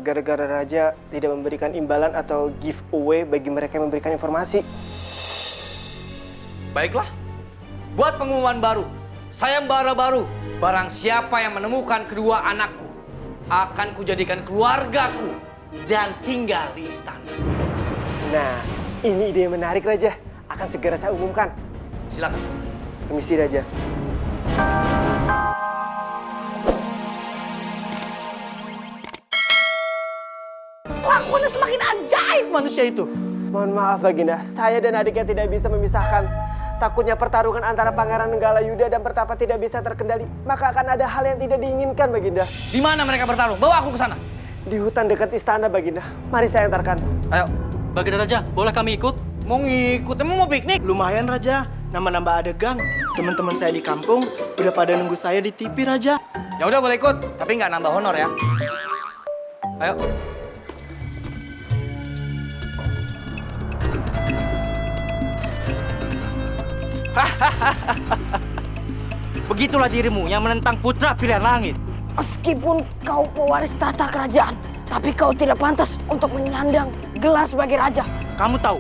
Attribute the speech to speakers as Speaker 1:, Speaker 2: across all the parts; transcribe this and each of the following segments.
Speaker 1: Gara-gara Raja tidak memberikan imbalan atau giveaway bagi mereka yang memberikan informasi.
Speaker 2: Baiklah, buat pengumuman baru, sayembara baru. Barang siapa yang menemukan kedua anakku, akan kujadikan keluargaku dan tinggal di istana.
Speaker 1: Nah, ini ide yang menarik, Raja. Akan segera saya umumkan.
Speaker 2: Silakan.
Speaker 1: Permisi, Raja.
Speaker 2: Kelakuannya semakin ajaib manusia itu.
Speaker 1: Mohon maaf, Baginda. Saya dan adiknya tidak bisa memisahkan. Takutnya pertarungan antara Pangeran Nenggala Yuda dan Pertapa tidak bisa terkendali. Maka akan ada hal yang tidak diinginkan, Baginda.
Speaker 2: Di mana mereka bertarung? Bawa aku ke sana.
Speaker 1: Di hutan dekat istana, Baginda. Mari saya antarkan.
Speaker 2: Ayo.
Speaker 3: Baginda Raja, boleh kami ikut?
Speaker 2: Mau ngikut? Emang mau piknik?
Speaker 4: Lumayan Raja, nambah-nambah adegan. Teman-teman saya di kampung udah pada nunggu saya di TV Raja.
Speaker 2: Ya udah boleh ikut, tapi nggak nambah honor ya. Ayo.
Speaker 3: Begitulah dirimu yang menentang putra pilihan langit.
Speaker 5: Meskipun kau pewaris tahta kerajaan, tapi kau tidak pantas untuk menyandang gelar sebagai raja.
Speaker 3: Kamu tahu,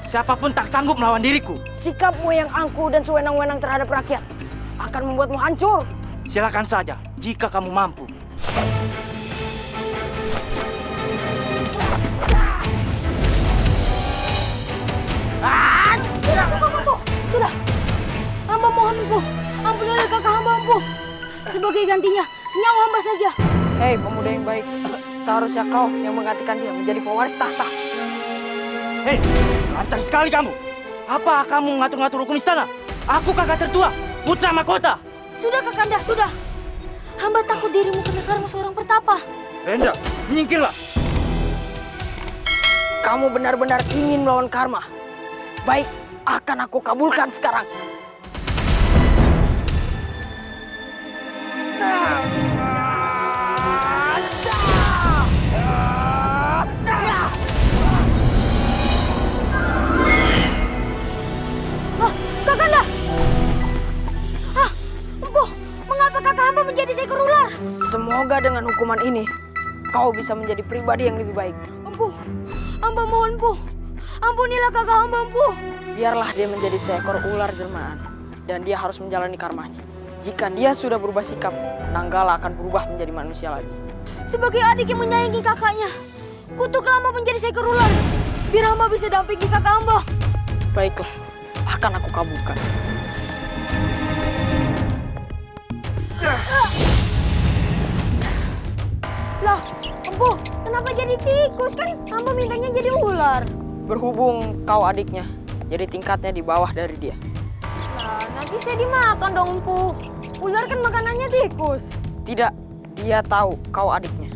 Speaker 3: siapapun tak sanggup melawan diriku.
Speaker 5: Sikapmu yang angkuh dan sewenang-wenang terhadap rakyat akan membuatmu hancur.
Speaker 3: Silakan saja, jika kamu mampu.
Speaker 5: Sudah. Hamba mohon empuh. Ampunilah kakak hamba empuh. Sebagai gantinya, nyawa hamba saja. Hei pemuda yang baik. Seharusnya kau yang menggantikan dia menjadi pewaris tahta.
Speaker 3: Hei, lancar sekali kamu. Apa kamu ngatur-ngatur hukum istana? Aku kakak tertua, putra mahkota.
Speaker 5: Sudah kakanda, sudah. Hamba takut dirimu kena karma seorang Pertapa.
Speaker 3: Rendra, menyingkirlah.
Speaker 5: Kamu benar-benar ingin melawan karma. Baik, akan aku kabulkan sekarang. Kakanda! Empuh, mengapa kakak hamba menjadi seekor ular? Semoga dengan hukuman ini, kau bisa menjadi pribadi yang lebih baik. Empuh, hamba mohon empuh. Ampunilah kakak hamba empuh. Biarlah dia menjadi seekor ular jelmaan. Dan dia harus menjalani karmanya. Jika dia sudah berubah sikap, Nanggala akan berubah menjadi manusia lagi. Sebagai adik yang menyayangi kakaknya, kutuklah hamba menjadi seekor ular. Biar hamba bisa dampingi kakak hamba. Baiklah, akan aku kabulkan. Lah, empuh, kenapa jadi tikus? Kan hamba mintanya jadi ular. Berhubung kau adiknya, jadi tingkatnya di bawah dari dia. Nah, nanti saya dimakan dong, empuh. Ular kan makanannya tikus. Tidak, dia tahu kau adiknya.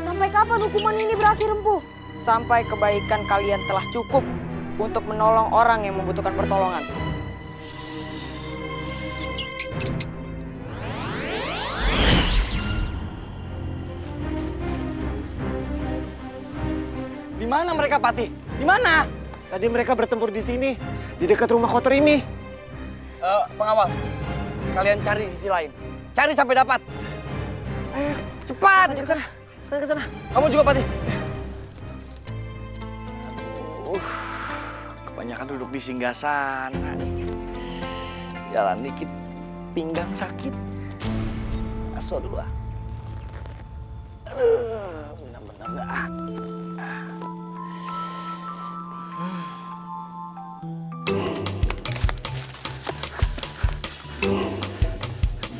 Speaker 5: Sampai kapan hukuman ini berakhir, empuh? Sampai kebaikan kalian telah cukup untuk menolong orang yang membutuhkan pertolongan.
Speaker 2: Di mana mereka, Patih? Di mana?
Speaker 1: Tadi mereka bertempur di sini, di dekat rumah kotor ini.
Speaker 2: Pengawal, kalian cari di sisi lain. Cari sampai dapat.
Speaker 1: Ayo,
Speaker 2: Cepat!
Speaker 1: ke sana. Sana ke sana.
Speaker 2: Kamu juga, Patih. Kebanyakan duduk di singgah sana nih. Jalan dikit, pinggang sakit. Aso dulu ah. Benar-benar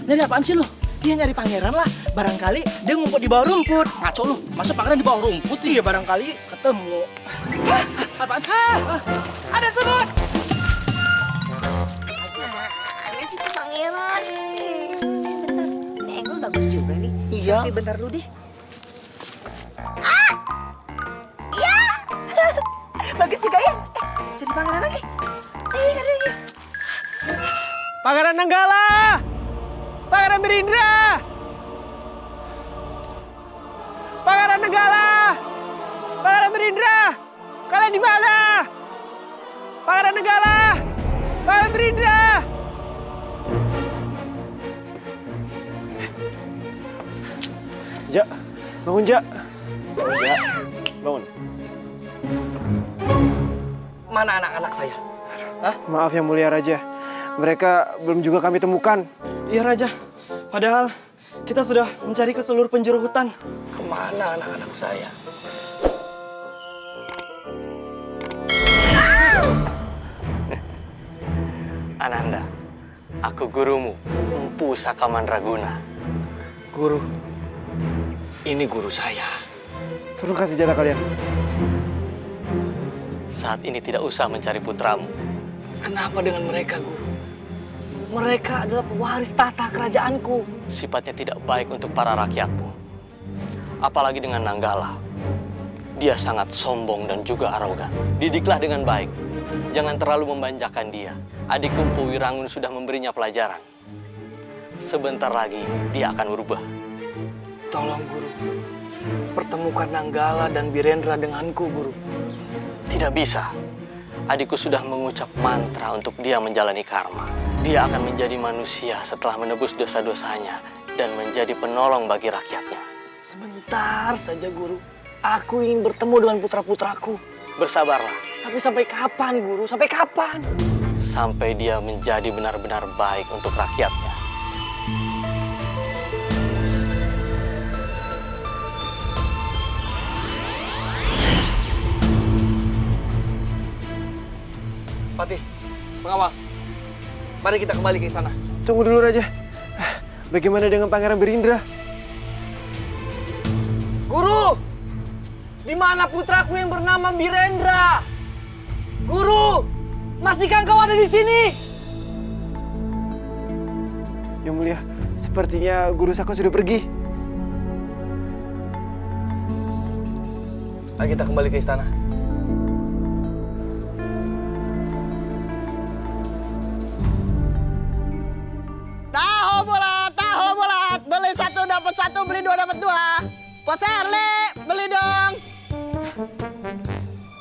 Speaker 4: Nyari apaan sih lo? Dia nyari pangeran lah. Barangkali dia ngumpet di bawah rumput.
Speaker 3: Ngaco lu, masa pangeran di bawah rumput?
Speaker 4: Iya, barangkali ketemu.
Speaker 3: Apaan?
Speaker 4: Ada semut!
Speaker 6: Ada sih tuh pangeran. Bentar, ini angle bagus juga nih.
Speaker 2: Iya.
Speaker 6: Selfie bentar dulu deh. Bagus juga ya. Jadi pangeran lagi. Ada lagi.
Speaker 1: Pangeran Nanggala! Pangeran Berindra! Pangeran Nanggala! Pangeran Berindra! Kalian di mana? Pangeran Nanggala! Pangeran Berindra! Ja, bangun Ja. Bangun Ja, bangun.
Speaker 2: Mana anak-anak saya?
Speaker 1: Maaf yang mulia Raja, mereka belum juga kami temukan.
Speaker 4: Iya Raja, padahal kita sudah mencari ke seluruh penjuru hutan.
Speaker 2: Kemana anak-anak saya? Ananda, aku gurumu, Empu Saka Mandraguna.
Speaker 1: Guru,
Speaker 2: Ini guru saya.
Speaker 1: turunkan senjata kalian.
Speaker 2: Saat ini tidak usah mencari putramu. Kenapa dengan mereka, Guru? Mereka adalah pewaris tahta kerajaanku. Sifatnya tidak baik untuk para rakyatmu. Apalagi dengan Nanggala. Dia sangat sombong dan juga arogan. Didiklah dengan baik. Jangan terlalu membanjakan dia. Adikku Empu Wirangun sudah memberinya pelajaran. Sebentar lagi dia akan berubah. Tolong, Guru. Pertemukan Nanggala dan Birendra denganku, Guru. Tidak bisa. Adikku sudah mengucap mantra untuk dia menjalani karma. Dia akan menjadi manusia setelah menebus dosa-dosanya dan menjadi penolong bagi rakyatnya. Sebentar saja, Guru. Aku ingin bertemu dengan putra-putraku. Bersabarlah. Tapi sampai kapan, Guru? Sampai kapan? Sampai dia menjadi benar-benar baik untuk rakyatnya. Patih, pengawal. Mari kita kembali ke istana.
Speaker 1: Tunggu dulu Raja. Bagaimana dengan Pangeran Birindra?
Speaker 2: Guru! Di mana putraku yang bernama Birendra? Guru! Masihkah kau ada di sini?
Speaker 1: Yang mulia, sepertinya Guru Saka sudah pergi.
Speaker 2: Ayo kita kembali ke istana.
Speaker 4: Tahu bulat, beli 1 dapat 1, beli 2 dapat 2. Pos Erle, beli dong.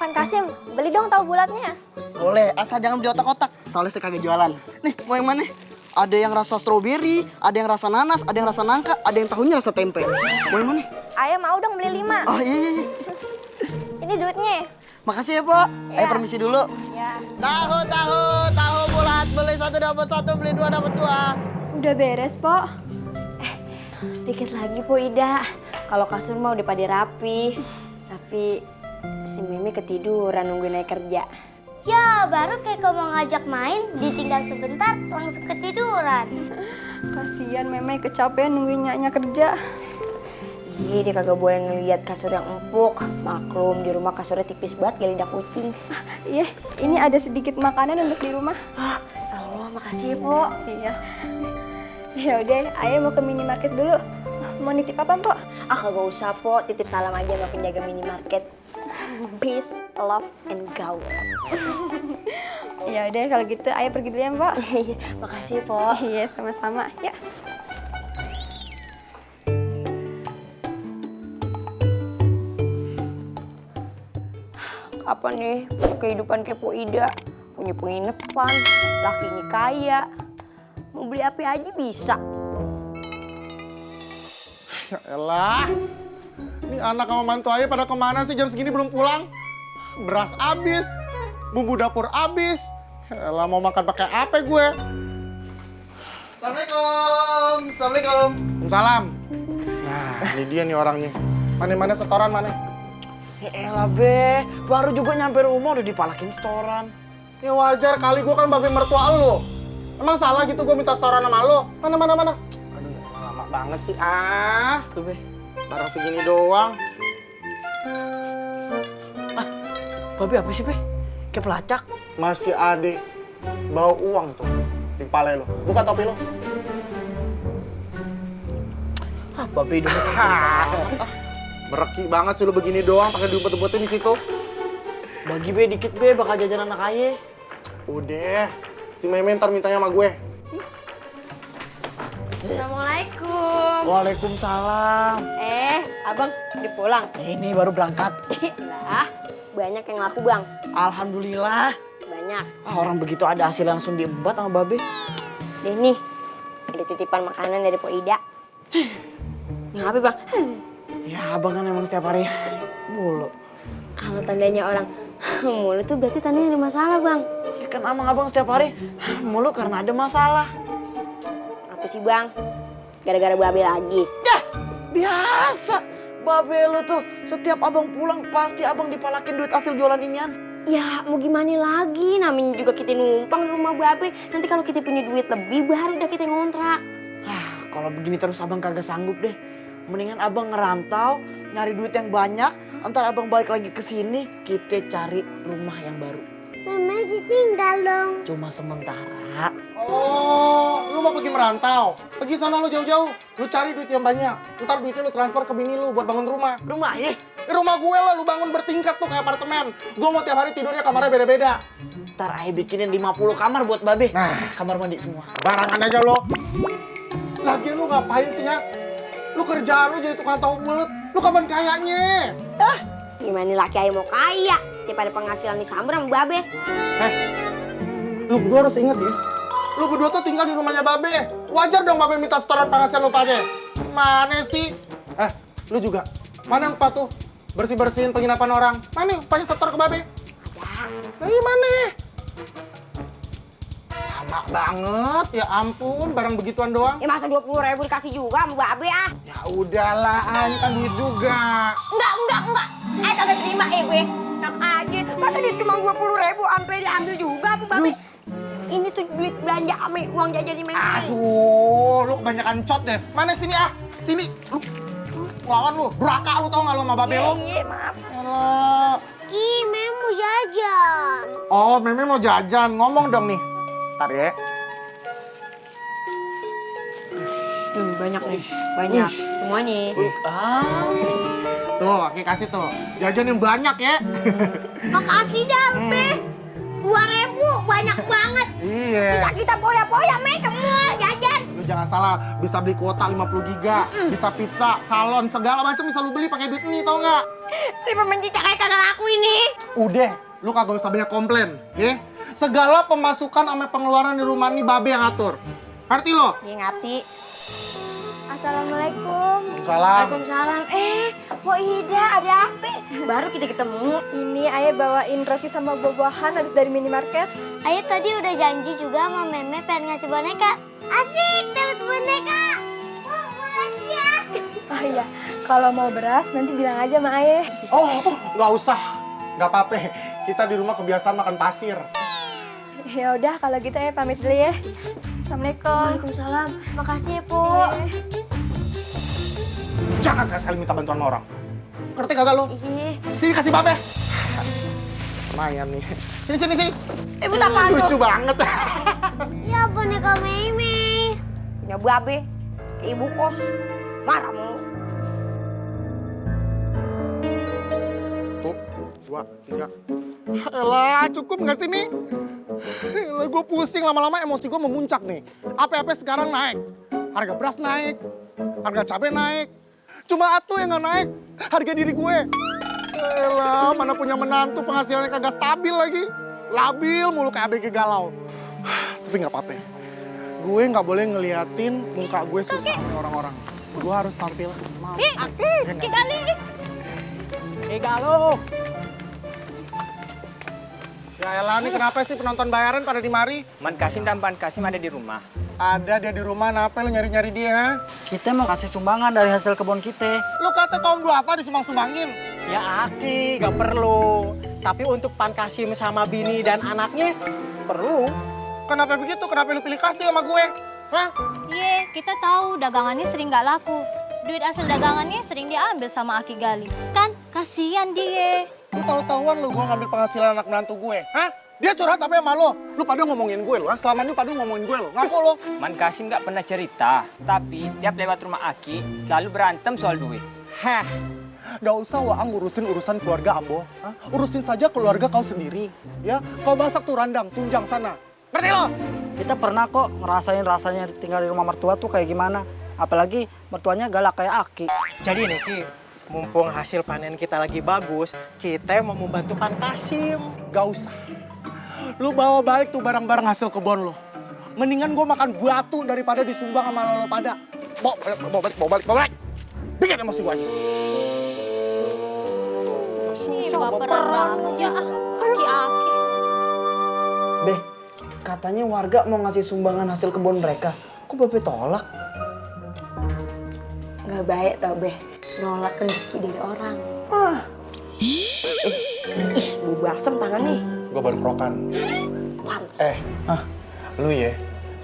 Speaker 5: Pan Kasim, beli dong tahu bulatnya.
Speaker 4: Boleh, asal jangan beli otak-otak. Soalnya saya kagak jualan. Nih, mau yang mana? Ada yang rasa stroberi, ada yang rasa nanas, ada yang rasa nangka, ada yang tahunya rasa tempe. Mau yang mana?
Speaker 5: Ayah mau dong beli 5.
Speaker 4: Oh iya.
Speaker 5: Ini duitnya.
Speaker 4: Makasih ya, Pak.
Speaker 5: Ya.
Speaker 4: Ayo permisi dulu.
Speaker 5: Ya.
Speaker 4: Tahu bulat, beli 1 dapat 1, beli 2 dapat 2.
Speaker 5: Udah beres, Po. Dikit lagi, Po Ida. Kalau kasur mah udah pada rapi. Tapi si Mimi ketiduran nungguin naik kerja.
Speaker 7: Ya, baru kayak kau mau ngajak main, ditinggal sebentar, langsung ketiduran.
Speaker 5: Kasihan Meme kecapean nungguin nyaknya kerja. Iya, dia kagak boleh ngeliat kasur yang empuk. Maklum, di rumah kasurnya tipis banget, kayak lidah kucing. Iya, ini ada sedikit makanan untuk di rumah. Allah, makasih ya, Po. Iya. Ya udah, Ayah mau ke minimarket dulu. Mau nitip apa, Po? Kagak usah, Po. Titip salam aja sama penjaga minimarket. Peace, love, and gaul. Ya udah, kalau gitu Ayah pergi dulu ya, Mbak. Makasih, Po. Iya, sama-sama. Ya. Apa nih kehidupan kepo Ida? Punya penginapan, lakinya kaya. Mau beli apa aja bisa.
Speaker 8: Ya elah, ini anak sama mantu ayah pada kemana sih jam segini belum pulang? Beras habis, bumbu dapur habis. Ya elah, mau makan pakai apa gue?
Speaker 4: Assalamualaikum. Assalamualaikum.
Speaker 8: Salam. Nah, ini dia nih orangnya. Mana setoran mana?
Speaker 4: Ya elah, Be. Baru juga nyampe rumah udah dipalakin setoran.
Speaker 8: Ya wajar kali, gue kan babe mertua lo. Emang salah gitu gue minta setoran sama lo? Mana? Aduh, lama banget sih.
Speaker 4: Tuh, Be.
Speaker 8: Barang segini doang.
Speaker 4: Babe apa sih, Be? Kayak pelacak.
Speaker 8: Masih ade bawa uang tuh di pale lo. Buka topi lo.
Speaker 4: Babe hidupnya
Speaker 8: Bereki banget sih lo begini doang pakai diumpet-umpetin di situ.
Speaker 4: bagi, Be, dikit, Be. Bakal jajan anak ayah.
Speaker 8: Udah, si Meme ntar mintanya sama gue.
Speaker 5: Assalamualaikum.
Speaker 4: Waalaikumsalam.
Speaker 5: Abang udah pulang?
Speaker 4: Ini baru berangkat.
Speaker 5: Lah, banyak yang laku, Bang.
Speaker 4: Alhamdulillah.
Speaker 5: Banyak.
Speaker 4: Orang begitu ada hasil langsung diembat sama Babe.
Speaker 5: Deh nih, ada titipan makanan dari Po Ida. Ngapain bang?
Speaker 4: Ya abang kan emang setiap hari mulu.
Speaker 5: Kalau tandanya orang mulu tuh berarti tandanya ada masalah bang.
Speaker 4: Ya kan abang setiap hari mulu karena ada masalah.
Speaker 5: Apa sih bang? Gara-gara babe lagi.
Speaker 4: Ya biasa. Babe lu tuh setiap abang pulang pasti abang dipalakin duit hasil jualan inian.
Speaker 5: Ya mau gimana lagi, namanya juga kita numpang di rumah babe. Nanti kalau kita punya duit lebih baru udah kita ngontrak.
Speaker 4: Kalau begini terus abang kagak sanggup deh. Mendingan abang ngerantau, nyari duit yang banyak. Ntar abang balik lagi ke sini, kita cari rumah yang baru.
Speaker 7: Mama ditinggal dong.
Speaker 4: Cuma sementara.
Speaker 8: Oh, lu mau pergi merantau? Pergi sana lu jauh-jauh. Lu cari duit yang banyak. Ntar duitnya lu transfer ke bini lu buat bangun rumah.
Speaker 4: Rumah ya?
Speaker 8: Rumah gue lah, lu bangun bertingkat tuh kayak apartemen. Gue mau tiap hari tidurnya kamarnya beda-beda.
Speaker 4: Ntar ayah bikinin 50 kamar buat babe.
Speaker 8: Nah.
Speaker 4: Kamar mandi semua.
Speaker 8: Barangan aja lo. Lagian lu ngapain sih ya? Lu kerjaan lu jadi tukang tahu bulet. Lu kapan kayanya?
Speaker 5: Gimana laki ayah mau kaya? Tiap ada penghasilan disamber sama babe.
Speaker 8: Lu berdua harus inget ya. Lu berdua tuh tinggal di rumahnya Babe. Wajar dong Babe minta setoran penghasilan lu pada. Mana sih? Lu juga. Mana yang tuh bersih-bersihin penginapan orang? Mana upahnya setor ke Babe? Ada. Nah, mana? Lama banget, ya ampun, barang begituan doang.
Speaker 5: Ya masa 20.000 dikasih juga sama babe ah?
Speaker 8: Ya udahlah, ini kan duit juga.
Speaker 5: Enggak. Kagak terima gue. Enak aja. Masa dia cuma 20.000 sampai diambil juga sama babe? Ini tuh duit belanja ame, uang jajan Meme.
Speaker 8: Aduh, lu kebanyakan cot deh. Mana sini ah? Sini. Lu lawan lu. Beraka lu tau gak lu sama Babe lu?
Speaker 5: Iya, maaf.
Speaker 8: Elah.
Speaker 7: Ih, Meme mau jajan.
Speaker 8: Oh, Meme mau jajan. Ngomong dong nih. Ntar ya.
Speaker 5: Banyak nih. Banyak. Semuanya.
Speaker 8: Tuh, Aki kasih tuh. Jajan yang banyak ya.
Speaker 5: Makasih dah, Be. 2.000, banyak banget.
Speaker 8: Iya.
Speaker 5: Bisa kita poya-poya, Me, ke mall, jajan.
Speaker 8: Lu jangan salah, bisa beli kuota 50 giga, bisa pizza, salon, segala macam bisa lu beli pakai duit ini, tau nggak?
Speaker 5: Riba mencicak kayak kagak laku ini.
Speaker 8: Udah, lu kagak usah banyak komplain, ya. Segala pemasukan sama pengeluaran di rumah ini Babe yang ngatur. Ngerti lo?
Speaker 5: Iya, ngerti.
Speaker 7: Assalamualaikum.
Speaker 8: Salam.
Speaker 5: Waalaikumsalam. Kok Ida, ada apa? Baru kita ketemu.
Speaker 9: Ini ayah bawain roti sama buah-buahan habis dari minimarket.
Speaker 7: Ayah tadi udah janji juga sama Meme pengen ngasih boneka. Asik, dapat boneka. Oh, makasih ya.
Speaker 9: Oh iya, kalau mau beras nanti bilang aja sama ayah.
Speaker 8: Oh, nggak usah. Nggak apa-apa. Kita di rumah kebiasaan makan pasir.
Speaker 9: Ya udah kalau gitu ayah pamit dulu ya. Assalamualaikum.
Speaker 5: Waalaikumsalam. Makasih ya, Po.
Speaker 8: Jangan sekali minta bantuan sama orang. Ngerti kagak lu?
Speaker 5: Iya.
Speaker 8: Sini kasih Babe. Lumayan nih. Sini.
Speaker 5: Buat apaan tuh?
Speaker 8: Lucu banget.
Speaker 7: Ya boneka Meme.
Speaker 5: Punya babe. Ke ibu kos. Marah mulu.
Speaker 8: 1, 2, 3. Elah, cukup nggak sih nih? Elah, gue pusing lama-lama emosi gue memuncak nih. Apa-apa sekarang naik. Harga beras naik. Harga cabai naik. Cuma atuh yang nggak naik. Harga diri gue. Elah, mana punya menantu penghasilannya kagak stabil lagi. Labil mulu kayak ABG galau. Tapi nggak apa-apa. Gue nggak boleh ngeliatin muka gue susah sama orang-orang. Gue harus tampil.
Speaker 3: Galuh.
Speaker 8: Ya elah, nih kenapa sih penonton bayaran pada di mari?
Speaker 10: Man Kasim dan Pan Kasim ada di rumah.
Speaker 8: Ada dia di rumah, kenapa lu nyari-nyari dia? Ha?
Speaker 3: Kita mau kasih sumbangan dari hasil kebun kita.
Speaker 8: Lu kata kaum duafa disumbang-sumbangin?
Speaker 11: Ya Aki, gak perlu. Tapi untuk Pan Kasim sama bini dan anaknya, perlu.
Speaker 8: Kenapa begitu? Kenapa lu pilih kasih sama gue? Hah?
Speaker 12: Iya, kita tahu dagangannya sering gak laku. Duit hasil dagangannya sering diambil sama Aki Gali. Kan, kasihan dia.
Speaker 8: Lu tahu-tahuan lu gue ngambil penghasilan anak menantu gue? Hah? Dia curhat apa sama lo? Lu pada ngomongin gue lo, selama ini pada ngomongin gue lo. Ngaku lo.
Speaker 10: Man Kasim gak pernah cerita, tapi tiap lewat rumah Aki selalu berantem soal duit.
Speaker 8: Heh, gak usah Waang ngurusin urusan keluarga Ambo. Hah? Urusin saja keluarga kau sendiri. Ya, kau masak tuh randang, tunjang sana. Ngerti lo?
Speaker 3: Kita pernah kok ngerasain rasanya tinggal di rumah mertua tuh kayak gimana. Apalagi mertuanya galak kayak Aki.
Speaker 11: Jadi nih Ki, mumpung hasil panen kita lagi bagus, kita mau membantu Pan Kasim.
Speaker 8: Gak usah. Lu bawa balik tuh barang-barang hasil kebun lo. Mendingan gue makan batu daripada disumbang sama lo pada. Bawa balik. Bikin emosi gue aja.
Speaker 5: Susah baperan banget ya, aki-aki.
Speaker 4: Be, katanya warga mau ngasih sumbangan hasil kebun mereka. Kok Babe tolak?
Speaker 9: Nggak baik tau, Be. Nolak rezeki dari orang. Ih, bau basem tangan nih.
Speaker 13: Gue baru kerokan.
Speaker 9: Pantes.
Speaker 13: Lu ya,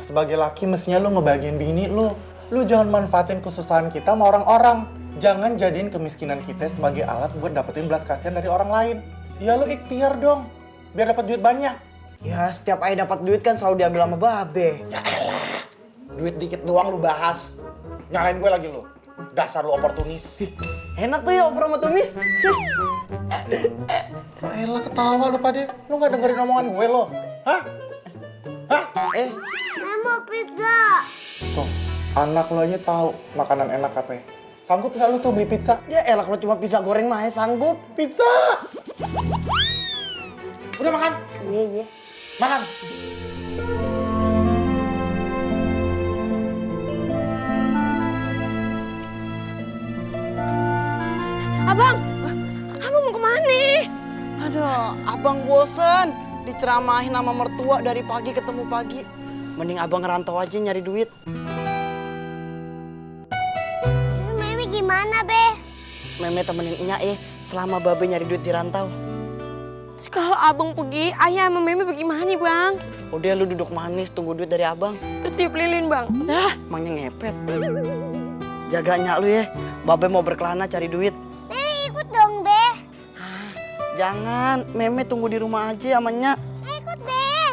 Speaker 13: sebagai laki mestinya lu ngebagiin bini lu. Lu jangan manfaatin kesusahan kita sama orang-orang. Jangan jadiin kemiskinan kita sebagai alat buat dapetin belas kasihan dari orang lain. Ya lu ikhtiar dong, biar dapat duit banyak.
Speaker 4: Ya, setiap ayah dapat duit kan selalu diambil sama Babe.
Speaker 13: Ya elah, duit dikit doang lu bahas. Nyalain gue lagi lu. Dasar lu oportunis.
Speaker 4: Enak tuh ya oper sama tumis.
Speaker 13: Elah ketawa lu pade. Lu gak dengerin omongan gue lo. Hah? Hah?
Speaker 7: Saya mau pizza.
Speaker 13: Tuh, anak lu aja tahu makanan enak apa ya. Sanggup nggak lu tuh beli pizza?
Speaker 4: Ya elah kalau cuma pizza goreng mah ya sanggup.
Speaker 13: Pizza! Udah makan?
Speaker 9: Iya.
Speaker 13: Makan!
Speaker 5: Abang mau kemana?
Speaker 4: Aduh, abang bosen diceramahin sama mertua dari pagi ketemu pagi. Mending abang ngerantau aja nyari duit.
Speaker 7: Terus Mimi gimana, Be?
Speaker 4: Meme temenin Nya selama Babe nyari duit di rantau.
Speaker 5: Terus kalau abang pergi, ayah sama Mimi bagaimana, Bang?
Speaker 4: Udah lu duduk manis tunggu duit dari abang.
Speaker 5: Terus tiup lilin, Bang.
Speaker 4: Emangnya ngepet. Jaga Nya lu ya, Babe mau berkelana cari duit.
Speaker 7: Mimi ikut dong, Be.
Speaker 4: Jangan, Meme tunggu di rumah aja sama Nya.
Speaker 7: Ikut deh.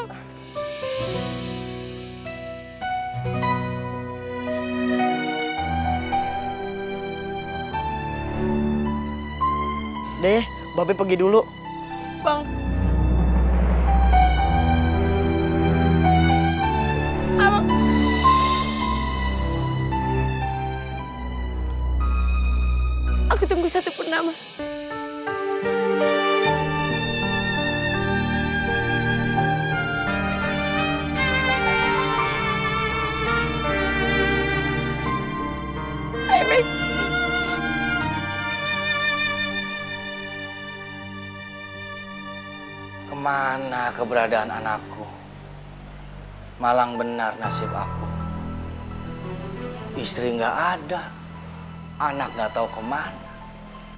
Speaker 4: Deh, Babe pergi dulu.
Speaker 5: Bang. Abang. Aku tunggu satu purnama. Ayo, Mei.
Speaker 2: Kemana keberadaan anakku? Malang benar nasib aku. Istri nggak ada, anak nggak tahu kemana.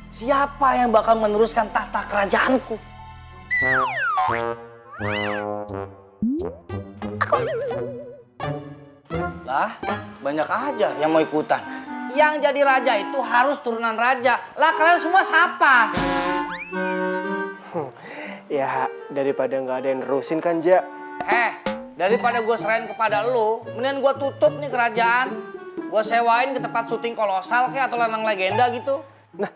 Speaker 2: Siapa yang bakal meneruskan tahta kerajaanku? Aku. Lah, banyak aja yang mau ikutan. Yang jadi raja itu harus turunan raja. Lah kalian semua siapa?
Speaker 1: Ya, daripada nggak ada yang nerusin kan, Ja.
Speaker 2: Daripada gue serahin kepada lu, mendingan gue tutup nih kerajaan. Gue sewain ke tempat syuting kolosal kayak atau Lanang Legenda gitu.
Speaker 1: Nah,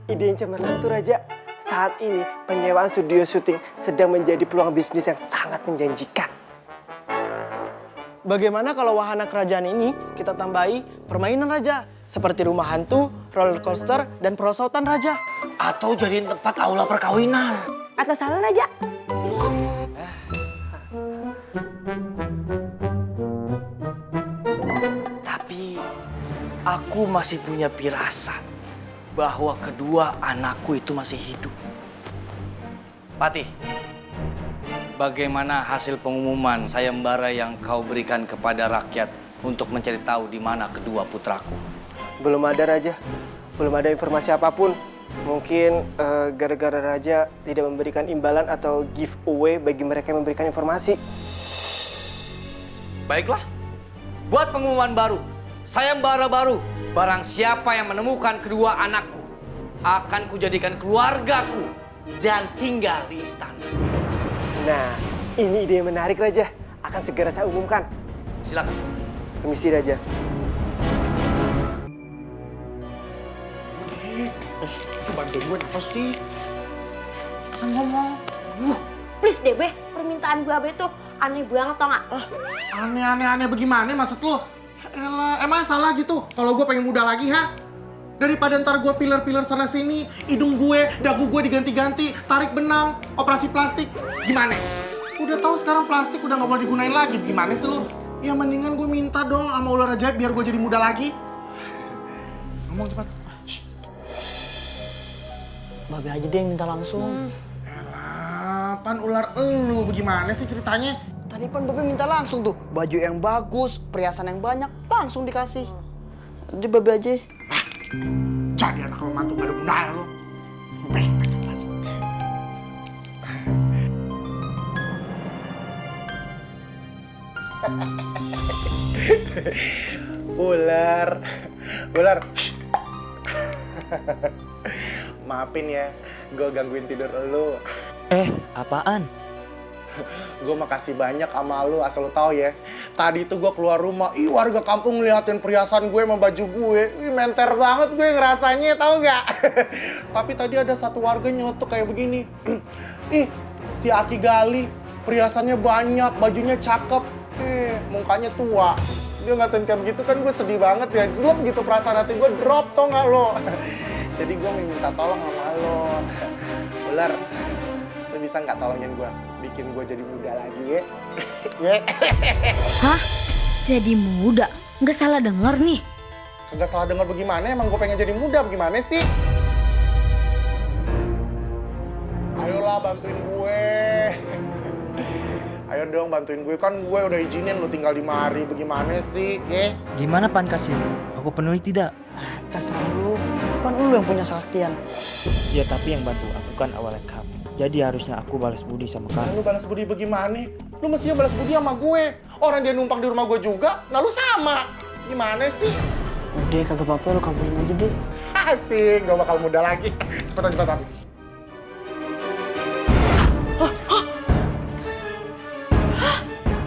Speaker 1: ide yang cemerlang tuh, Raja. Saat ini penyewaan studio syuting sedang menjadi peluang bisnis yang sangat menjanjikan.
Speaker 11: Bagaimana kalau wahana kerajaan ini kita tambahi permainan raja? Seperti rumah hantu, roller coaster, dan perosotan raja.
Speaker 2: Atau jadiin tempat aula perkawinan.
Speaker 6: Atau salah raja?
Speaker 2: Tapi aku masih punya firasat bahwa kedua anakku itu masih hidup. Patih, bagaimana hasil pengumuman sayembara yang kau berikan kepada rakyat untuk mencari tahu di mana kedua putraku?
Speaker 1: Belum ada, Raja. Belum ada informasi apapun. Mungkin gara-gara Raja tidak memberikan imbalan atau giveaway bagi mereka yang memberikan informasi.
Speaker 2: Baiklah, buat pengumuman baru, sayembara baru. Barang siapa yang menemukan kedua anakku, akan kujadikan keluargaku dan tinggal di istana.
Speaker 1: Nah, ini ide yang menarik, Raja. Akan segera saya umumkan.
Speaker 2: Silakan.
Speaker 1: Permisi, Raja.
Speaker 8: Bantuin gue apa sih?
Speaker 5: Ngomong. Please deh, Be. Permintaan Babe tuh aneh banget tau nggak?
Speaker 8: Aneh-aneh bagaimana maksud lo? Elah, emang salah gitu kalau gue pengen muda lagi, ha? Daripada ntar gue pilar-pilar sana sini, hidung gue, dagu gue diganti-ganti, tarik benang, operasi plastik. Gimana? Udah tahu sekarang plastik udah nggak mau digunain lagi. Gimana sih lo? Ya mendingan gue minta dong sama ular ajaib biar gue jadi muda lagi. Ngomong cepat.
Speaker 4: Babe aja deh yang minta langsung.
Speaker 8: Elah, pan ular elu bagaimana sih ceritanya?
Speaker 4: Tadi Pan Babe minta langsung tuh. Baju yang bagus, perhiasan yang banyak, langsung dikasih. Jadi Babe aja.
Speaker 8: Jadi anak pembantu gak ada gunanya lu. Ular. Maafin ya, gue gangguin tidur lu.
Speaker 3: Apaan?
Speaker 8: Gue makasih banyak sama lu, asal lu tahu ya. Tadi tuh gue keluar rumah, warga kampung ngeliatin perhiasan gue sama baju gue. Menter banget gue ngerasanya, tahu nggak? Tapi tadi ada satu warga nyeletuk kayak begini. Si Aki Gali, perhiasannya banyak, bajunya cakep. Mukanya tua. Dia ngatain kayak begitu kan gue sedih banget ya. Jelek gitu perasaan hati gue drop, tau nggak lo? Jadi gue minta tolong sama lo. Ular, lo bisa nggak tolongin gue? Bikin gue jadi muda lagi ya.
Speaker 5: Hah? Jadi muda? Nggak salah dengar nih.
Speaker 8: Nggak salah dengar bagaimana? Emang gue pengen jadi muda bagaimana sih? Ayolah bantuin gue. Ayo dong bantuin gue, kan gue udah izinin lo tinggal di mari. Bagaimana sih?
Speaker 3: Gimana Pan Kasim? Aku penuhi tidak?
Speaker 4: Terserah lu. Kan lu yang punya saktian.
Speaker 3: Ya tapi yang bantu aku kan awalnya kamu. Jadi harusnya aku balas budi sama kamu.
Speaker 8: Lu balas budi bagaimana? Lu mestinya balas budi sama gue. Orang dia numpang di rumah gue juga, nah lu sama. Gimana sih?
Speaker 4: Udah kagak apa-apa, lu kabulin aja deh.
Speaker 8: Asik, gak bakal muda lagi. Cepetan.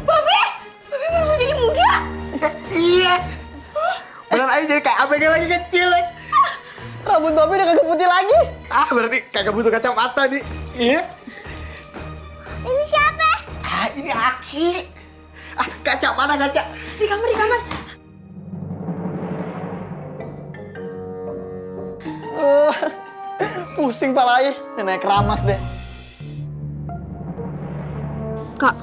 Speaker 5: Babe baru mau jadi muda?
Speaker 8: Iya. Beneran aja jadi kayak abg lagi kecil.
Speaker 4: Rambut Babe udah kagak putih lagi.
Speaker 8: Berarti kagak butuh kacamata nih. Iya.
Speaker 7: Ini siapa?
Speaker 8: Ini Aki. Kaca mana kaca?
Speaker 5: Di kamar.
Speaker 4: Pusing palanya. Nenek keramas deh.
Speaker 5: Kak,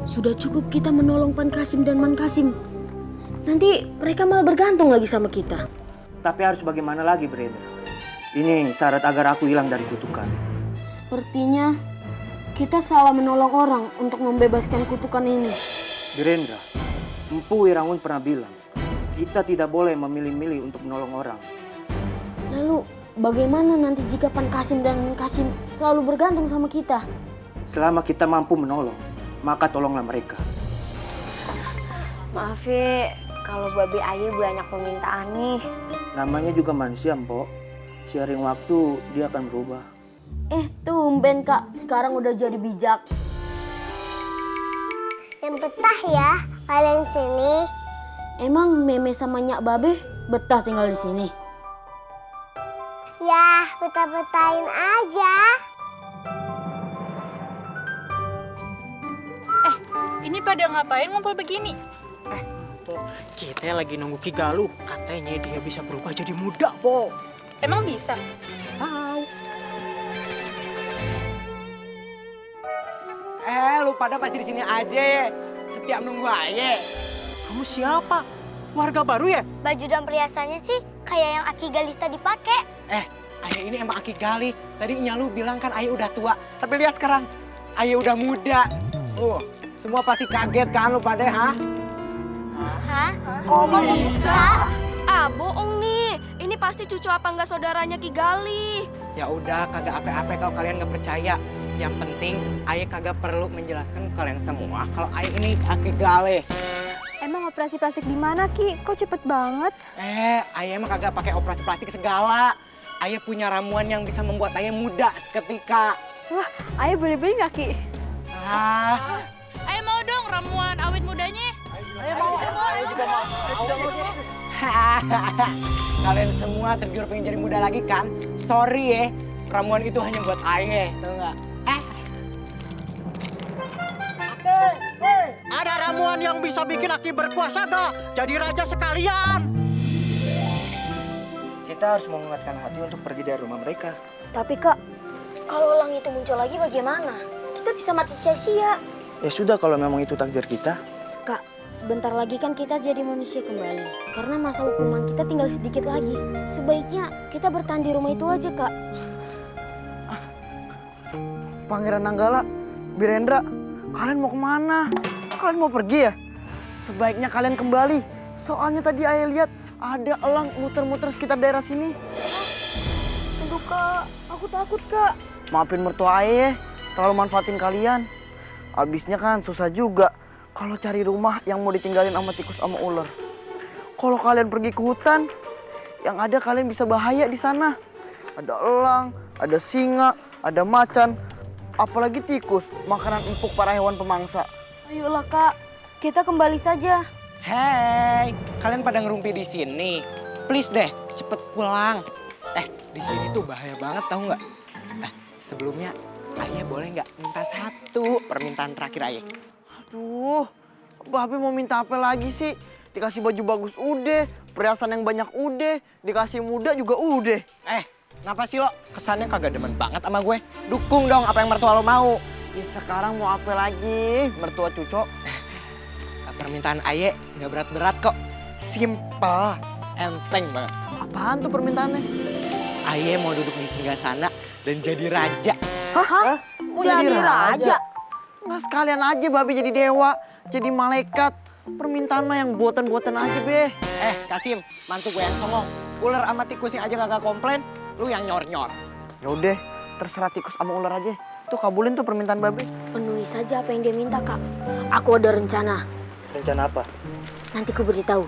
Speaker 5: sudah cukup kita menolong Pan Kasim dan Man Kasim. Nanti mereka malah bergantung lagi sama kita.
Speaker 3: Tapi harus bagaimana lagi, Brenda? Ini syarat agar aku hilang dari kutukan.
Speaker 5: Sepertinya kita salah menolong orang untuk membebaskan kutukan ini.
Speaker 3: Brenda, Empu Wirangun pernah bilang, kita tidak boleh memilih-milih untuk menolong orang.
Speaker 5: Lalu bagaimana nanti jika Pan Kasim dan Man Kasim selalu bergantung sama kita?
Speaker 3: Selama kita mampu menolong, maka tolonglah mereka.
Speaker 5: Maaf ya, kalau Babe Aye banyak permintaan nih.
Speaker 3: Namanya juga manusia, Mpok. Seiring waktu, dia akan berubah.
Speaker 5: Tumben Kak, sekarang udah jadi bijak.
Speaker 7: Yang betah ya kalian sini.
Speaker 5: Emang Meme sama Nyak Babe betah tinggal di sini?
Speaker 7: Ya, betah-betahin aja.
Speaker 14: Ini pada ngapain ngumpul begini?
Speaker 11: Po, kita lagi nunggu Ki Galuh. Katanya dia bisa berubah jadi muda, Po.
Speaker 14: Emang bisa?
Speaker 11: Tahu. Lu pada masih di sini aja. Setiap nunggu aja. Kamu siapa? Warga baru ya?
Speaker 7: Baju dan perhiasannya sih kayak yang Aki Gali tadi pakai.
Speaker 11: Ayah ini emang Aki Gali. Tadi Nyalu bilang kan Ayah udah tua. Tapi lihat sekarang, Ayah udah muda. Semua pasti kaget kan lu pada, ha?
Speaker 7: Hah? Kok bisa?
Speaker 9: Bohong nih. Ini pasti cucu apa enggak saudaranya Ki Gali.
Speaker 11: Ya udah, kagak ape-ape kalau kalian nggak percaya. Yang penting, Ayah kagak perlu menjelaskan ke kalian semua kalau Ayah ini Aki Gali.
Speaker 9: Emang operasi plastik di mana Ki? Kok cepet banget?
Speaker 11: Ayah emang kagak pakai operasi plastik segala. Ayah punya ramuan yang bisa membuat Ayah muda seketika.
Speaker 9: Wah, Ayah boleh beli nggak Ki?
Speaker 14: Ayo mau dong ramuan awet mudanya.
Speaker 11: Ayo juga mau. Kalian semua tergiur pengen jadi muda lagi kan? Sorry ya, ramuan itu hanya buat Ayah, tau nggak?
Speaker 15: Ada ramuan yang bisa bikin Aki berkuasa gak? Jadi raja sekalian.
Speaker 3: Kita harus menguatkan hati untuk pergi dari rumah mereka.
Speaker 5: Tapi Kak, kalau elang itu muncul lagi bagaimana? Kita bisa mati sia-sia.
Speaker 3: Ya sudah kalau memang itu takdir kita.
Speaker 5: Kak, sebentar lagi kan kita jadi manusia kembali. Karena masa hukuman kita tinggal sedikit lagi. Sebaiknya kita bertahan di rumah itu aja, Kak.
Speaker 4: Pangeran Nanggala, Birendra, kalian mau kemana? Kalian mau pergi ya? Sebaiknya kalian kembali. Soalnya tadi ayah lihat ada elang muter-muter sekitar daerah sini.
Speaker 5: Tunggu kak, aku takut kak.
Speaker 4: Maafin mertua ayah, terlalu manfaatin kalian. Abisnya kan susah juga kalau cari rumah yang mau ditinggalin sama tikus sama ular. Kalau kalian pergi ke hutan, yang ada kalian bisa bahaya di sana. Ada elang, ada singa, ada macan, apalagi tikus, makanan empuk para hewan pemangsa.
Speaker 5: Ayolah kak, kita kembali saja.
Speaker 11: Hei, kalian pada ngerumpi di sini. Please deh, cepet pulang. Di sini tuh bahaya banget tahu nggak? Sebelumnya, ayah boleh nggak minta satu permintaan terakhir ayah?
Speaker 4: Aduh, Babe mau minta apa lagi sih? Dikasih baju bagus udah, perhiasan yang banyak udah, dikasih muda juga udah.
Speaker 11: Kenapa sih lo? Kesannya kagak demen banget sama gue. Dukung dong apa yang mertua lo mau.
Speaker 4: Ya sekarang mau apa lagi, mertua cucok?
Speaker 11: Permintaan ayah nggak berat-berat kok. Simple, enteng banget.
Speaker 4: Apaan tuh permintaannya?
Speaker 11: Ayah mau duduk di singgasana dan jadi raja.
Speaker 4: Hah?
Speaker 5: Mau jadi raja?
Speaker 4: Nggak sekalian aja Babe jadi dewa, jadi malaikat. Permintaan mah yang buatan-buatan aja, Be.
Speaker 11: Kasim, mantu gue yang songong. Ular sama tikusnya aja kagak komplain, lu yang nyor-nyor.
Speaker 4: Yaudah, terserah tikus sama ular aja. Tuh kabulin tuh permintaan Babe.
Speaker 5: Penuhi saja apa yang dia minta kak. Aku ada rencana.
Speaker 3: Rencana apa?
Speaker 5: Nanti ku beritahu.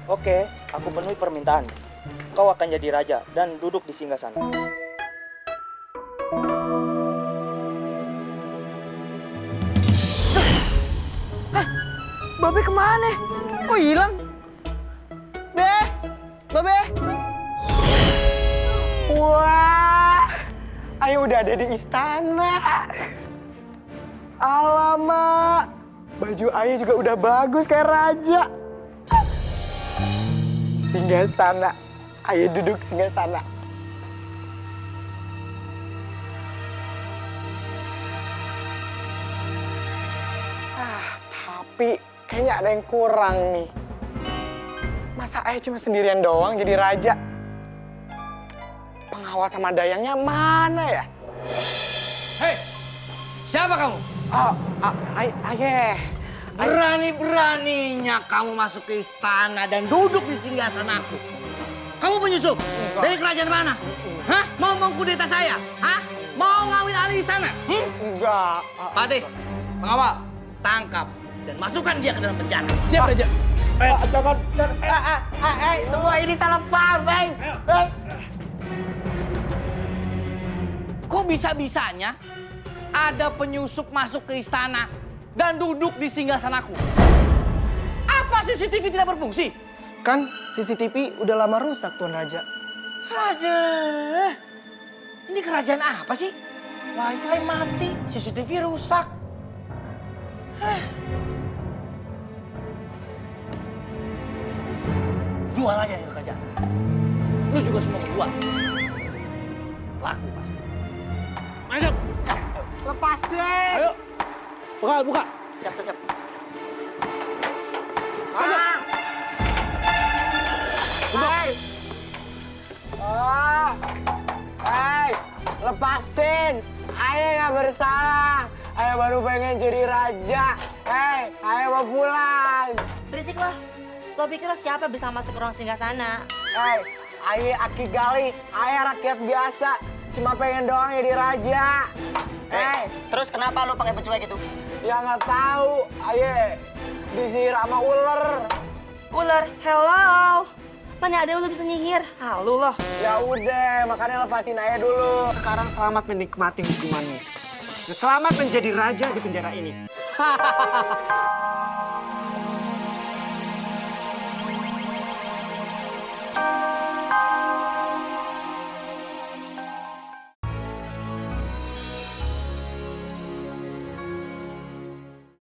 Speaker 3: Oke, aku penuhi permintaan. Kau akan jadi raja dan duduk di singgasana.
Speaker 4: Babe kemana? Kok hilang? Babe!
Speaker 1: Wah, ayo udah ada di istana. Alamak, baju ayah juga udah bagus kayak raja. Singgasana, ayo duduk singgasana. Tapi kayaknya ada yang kurang nih. Masa ayah cuma sendirian doang jadi raja? Pengawas sama dayangnya mana ya?
Speaker 10: Hei, siapa kamu?
Speaker 1: Ayah.
Speaker 10: Berani-beraninya kamu masuk ke istana dan duduk di singgasanaku. Kamu penyusup? Dari kerajaan mana? Hah? Mau mengkudeta saya? Hah? Mau ngambil alih istana?
Speaker 1: Enggak.
Speaker 10: Patih, pengawal, tangkap dan masukkan dia ke dalam penjara.
Speaker 3: Siap, Raja.
Speaker 1: Jangan. Semua ini salah paham, Bang.
Speaker 10: Kok bisa-bisanya ada penyusup masuk ke istana dan duduk di singgasanaku? Apa CCTV tidak berfungsi?
Speaker 1: Kan CCTV udah lama rusak, Tuan Raja.
Speaker 10: Aduh, ini kerajaan apa sih? Wifi mati, CCTV rusak. Jual aja nih kerajaan. Lu juga semua jual. Laku pasti.
Speaker 3: Ayo.
Speaker 1: Lepasin.
Speaker 3: Ayo. Buka.
Speaker 10: Siap.
Speaker 1: Hei, lepasin. Ayah nggak bersalah. Ayah baru pengen jadi raja. Hei, ayah mau pulang.
Speaker 6: Berisik lo. Lo pikir lo siapa bisa masuk ke ruang singgasana?
Speaker 1: Hei, ayah Aki Gali. Ayah rakyat biasa. Cuma pengen doang jadi raja. Hei,
Speaker 6: Terus kenapa lo pakai baju kayak gitu?
Speaker 1: ya nggak tahu. Ayah disihir sama ular.
Speaker 6: Ular, hello. Mana ada ular bisa nyihir? Halu lo.
Speaker 1: Ya udah, makanya lepasin ayah dulu. Sekarang selamat menikmati hukumanmu. Selamat menjadi raja di penjara ini.